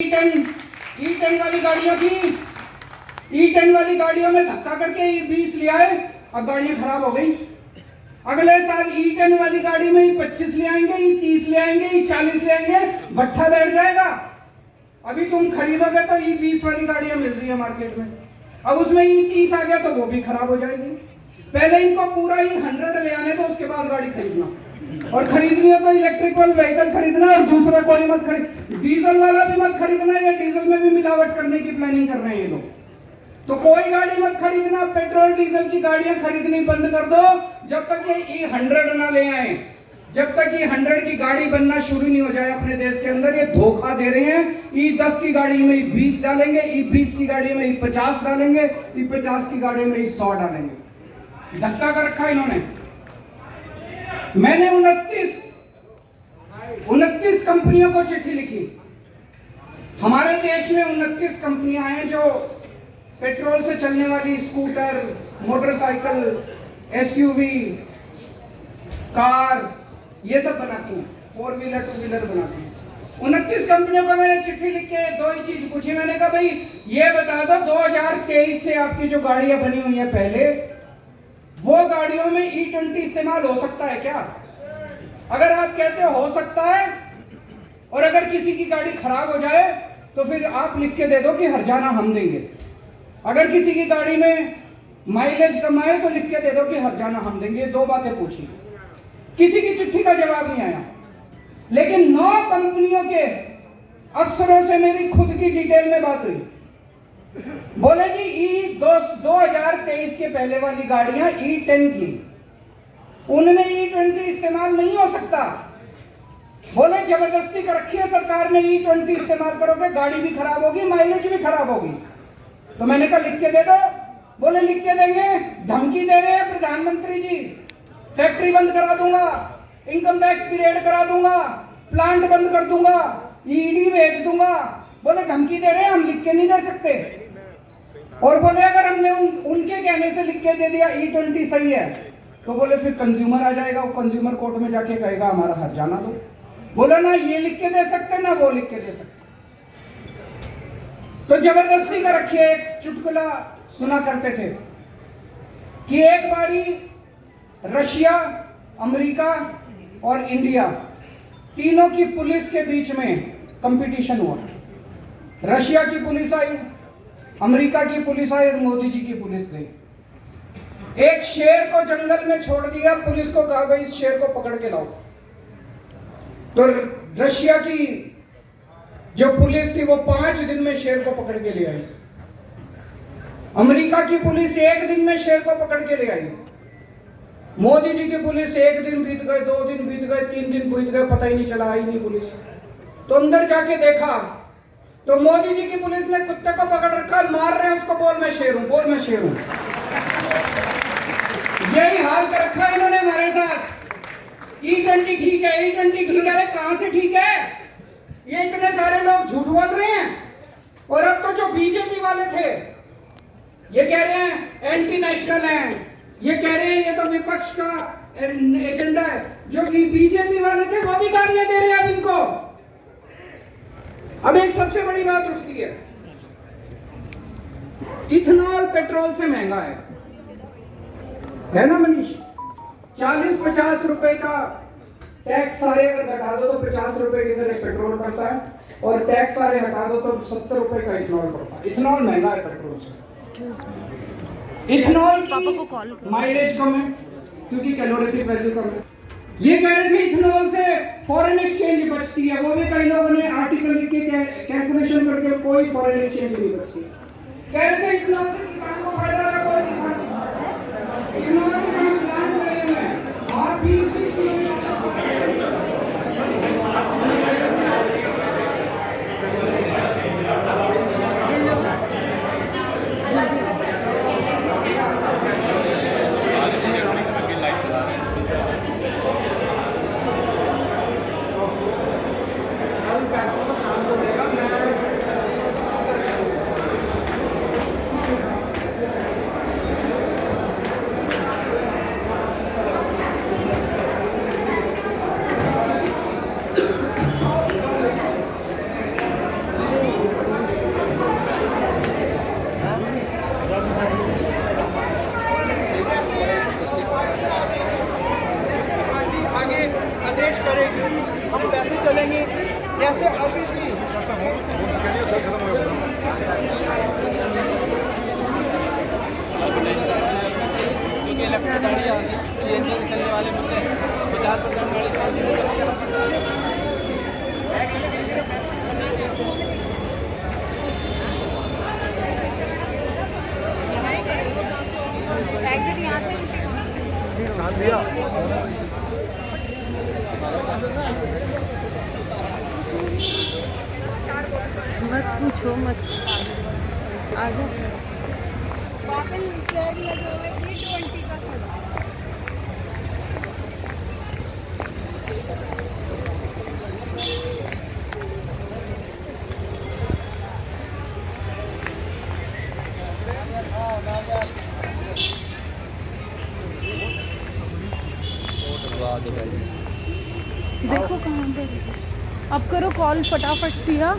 E10 वाली गाड़ियों की E10 वाली गाड़ियों में धक्का करके E20 ले आए, अब गाड़ियां खराब हो गई। अगले साल E10 वाली गाड़ी में E25 ले आएंगे, E30 ले आएंगे, E40 ले आएंगे, भट्ठा बैठ जाएगा। अभी तुम खरीदोगे तो E20 वाली गाड़ियां मिल रही है मार्केट में, अब उसमें E30 आ गया तो वो भी खराब हो जाएगी। पहले इनको पूरा E100 ले आने दो, उसके बाद गाड़ी खरीदना, और खरीदनी हो तो इलेक्ट्रिकल व्हीकल खरीदना, और दूसरा कोई मत खरीद, डीजल वाला भी मत खरीदना, या डीजल में भी मिलावट करने की प्लानिंग कर रहे हैं ये लोग। तो कोई गाड़ी मत खरीदना, पेट्रोल डीजल की गाड़ियां खरीदनी बंद कर दो जब तक ये E100 ना ले आए। जब तक E100 की गाड़ी बनना शुरू नहीं हो जाए अपने देश के अंदर, ये धोखा दे रहे हैं। E10 की गाड़ी में E20 डालेंगे, E20 की गाड़ी में E50 डालेंगे, E50 की गाड़ी में E100 डालेंगे। धक्का कर रखा इन्होंने। मैंने 29 कंपनियों को चिट्ठी लिखी। हमारे देश में 29 कंपनियां हैं जो पेट्रोल से चलने वाली स्कूटर, मोटरसाइकिल, एसयूवी, कार, ये सब बनाती हैं, 4 व्हीलर 2 व्हीलर बनाती हैं। 29 कंपनियों को मैंने चिट्ठी लिख के दो ही चीज पूछी। मैंने कहा भाई ये बता दो 2023 से आपकी जो गाड़ियां बनी हुई है पहले, वो गाड़ियों में E20 इस्तेमाल हो सकता है क्या? अगर आप कहते हो सकता है, और अगर किसी की गाड़ी खराब हो जाए तो फिर आप लिख के दे दो कि हर्जाना हम देंगे। अगर किसी की गाड़ी में माइलेज कम आए तो लिख के दे दो कि हर्जाना हम देंगे। दो बातें पूछी, किसी की चिट्ठी का जवाब नहीं आया। लेकिन 9 कंपनियों के अफसरों से मेरी खुद की डिटेल में बात हुई। बोले जी 2023 के पहले वाली गाड़ियां E10 की, उनमें E20 इस्तेमाल नहीं हो सकता। बोले जबरदस्ती कर रखी है सरकार ने, E20 इस्तेमाल करोगे गाड़ी भी खराब होगी, माइलेज भी खराब होगी। तो मैंने कहा लिख के दे दो। बोले लिख के देंगे, धमकी दे रहे हैं प्रधानमंत्री जी, फैक्ट्री बंद करा दूंगा, इनकम टैक्स की रेड करा दूंगा, प्लांट बंद कर दूंगा, ईडी भेज दूंगा। बोले धमकी दे रहे हैं, हम लिख के नहीं दे सकते। और बोले अगर हमने उनके कहने से लिख के दे दिया E20 सही है, तो बोले फिर कंज्यूमर आ जाएगा, वो कंज्यूमर कोर्ट में जाके कहेगा हमारा हर्जाना दो। बोले ना ये लिख के दे सकते ना वो लिख के दे सकते। तो जबरदस्ती का रखिए। एक चुटकुला सुना करते थे कि एक बारी रशिया, अमेरिका और इंडिया तीनों की पुलिस के बीच में कंपटीशन हुआ। रशिया की पुलिस आई, अमेरिका की पुलिस आई और मोदी जी की पुलिस गई। एक शेर को जंगल में छोड़ दिया, पुलिस को कहा भाई इस शेर को पकड़ के लाओ। तो रशिया की जो पुलिस थी वो 5 दिन में शेर को पकड़ के ले आई। अमेरिका की पुलिस 1 दिन में शेर को पकड़ के ले आई। मोदी जी की पुलिस 1 दिन बीत गए, 2 दिन बीत गए, 3 दिन बीत गए, पता ही नहीं चला, आई नहीं पुलिस। तो अंदर जाके देखा तो मोदी जी की पुलिस ने कुत्ते को पकड़ रखा, मार रहे हैं उसको, बोल मैं शेर हूं, बोल मैं शेर हूं। यही हाल कर रखा है इन्होंने हमारे साथ। E20 ठीक है, E20 ठीक है, कहां से ठीक है? ये इतने सारे लोग झूठ बोल रहे हैं। और अब तो जो बीजेपी वाले थे ये कह रहे हैं एंटी नेशनल है, ये कह रहे हैं ये तो विपक्ष का एजेंडा है। जो बीजेपी वाले थे वो भी गालियां दे रहे हैं अब इनको। अब एक सबसे बड़ी बात उठती है, इथेनॉल पेट्रोल से महंगा है ना मनीष? 40-50 रुपए का टैक्स सारे अगर घटा दो तो 50 रुपए की तरह पेट्रोल पड़ता है, और टैक्स सारे हटा दो तो 70 रुपए का इथेनॉल पड़ता है। इथेनॉल महंगा है पेट्रोल से। इथेनॉल की माइलेज कम है क्योंकि कैलोरीफिक वैल्यू कम है। ये कह रहे थे इथेनॉल से फॉरेन एक्सचेंज बचती है, वो भी कई लोगों ने आर्टिकल लिख के कैलकुलेशन करके कोई फॉरेन एक्सचेंज नहीं बचती। कह रहे थे इथेनॉल से किसान को फायदा है, कोई किसान इथेनॉल के हम प्लांट लगे हैं, आप भी मत पूछो मत, आ जाओ। देखो कहाँ पे, अब करो कॉल फटाफट किया।